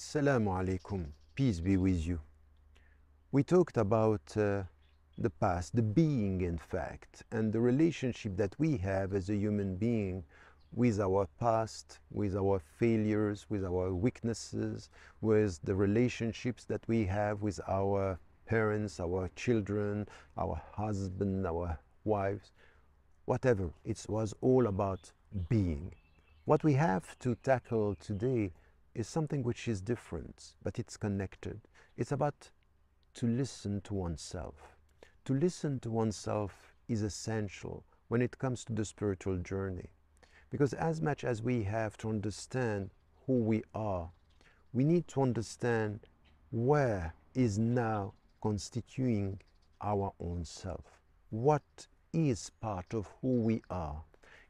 Assalamu alaikum, peace be with you. We talked about the past, the being in fact, and the relationship that we have as a human being with our past, with our failures, with our weaknesses, with the relationships that we have with our parents, our children, our husband, our wives, whatever. It was all about being. What we have to tackle today is something which is different, but it's connected. It's about to listen to oneself. To listen to oneself is essential when it comes to the spiritual journey. Because as much as we have to understand who we are, we need to understand where is now constituting our own self. What is part of who we are?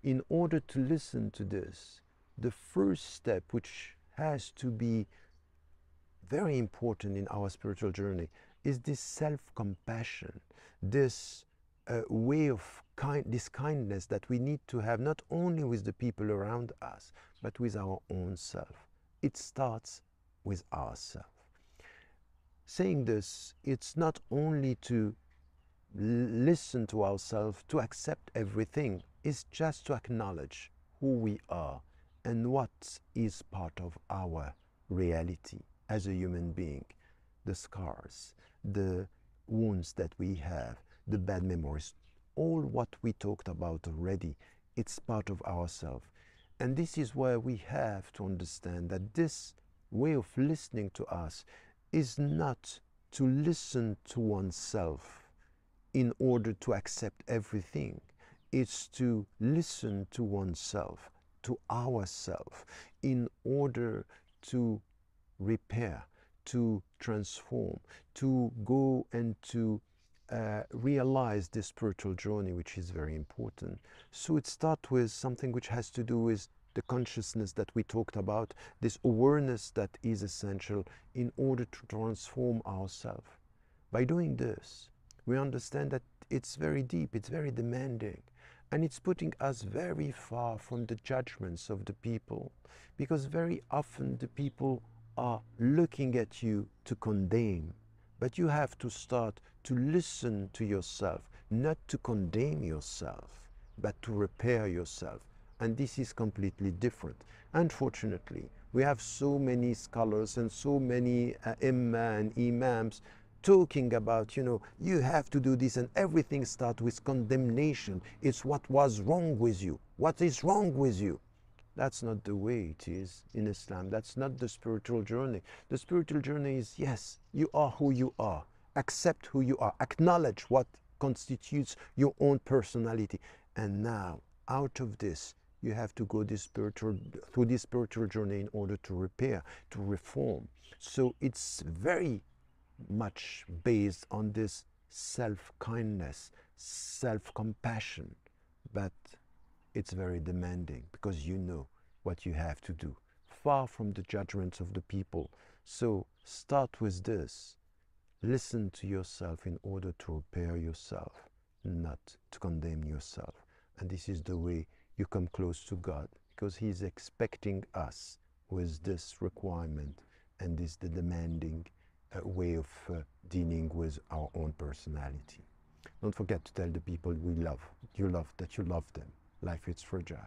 In order to listen to this, the first step, which has to be very important in our spiritual journey, is this self-compassion, this way of this kindness that we need to have not only with the people around us, but with our own self. It starts with ourselves. Saying this, it's not only to listen to ourselves, to accept everything, it's just to acknowledge who we are and what is part of our reality as a human being. The scars, the wounds that we have, the bad memories, all what we talked about already, it's part of ourselves. And this is where we have to understand that this way of listening to us is not to listen to oneself in order to accept everything. It's to listen to oneself, to ourself, in order to repair, to transform, to go and to realize this spiritual journey, which is very important. So it starts with something which has to do with the consciousness that we talked about, this awareness that is essential in order to transform ourselves. By doing this, we understand that it's very deep, it's very demanding, and it's putting us very far from the judgments of the people, because very often the people are looking at you to condemn, but you have to start to listen to yourself, not to condemn yourself, but to repair yourself. And this is completely different. Unfortunately, we have so many scholars and so many and imams talking about, you have to do this, and everything starts with condemnation. It's what was wrong with you. What is wrong with you? That's not the way it is in Islam. That's not the spiritual journey. The spiritual journey is, yes, you are who you are. Accept who you are. Acknowledge what constitutes your own personality. And now, out of this, you have to go through this spiritual journey in order to repair, to reform. So it's very much based on this self-kindness, self-compassion, but it's very demanding because you know what you have to do, far from the judgments of the people. So start with this. Listen to yourself in order to repair yourself, not to condemn yourself. And this is the way you come close to God, because He's expecting us with this requirement, and this the demanding way of dealing with our own personality. Don't forget to tell the people that you love them. Life is fragile.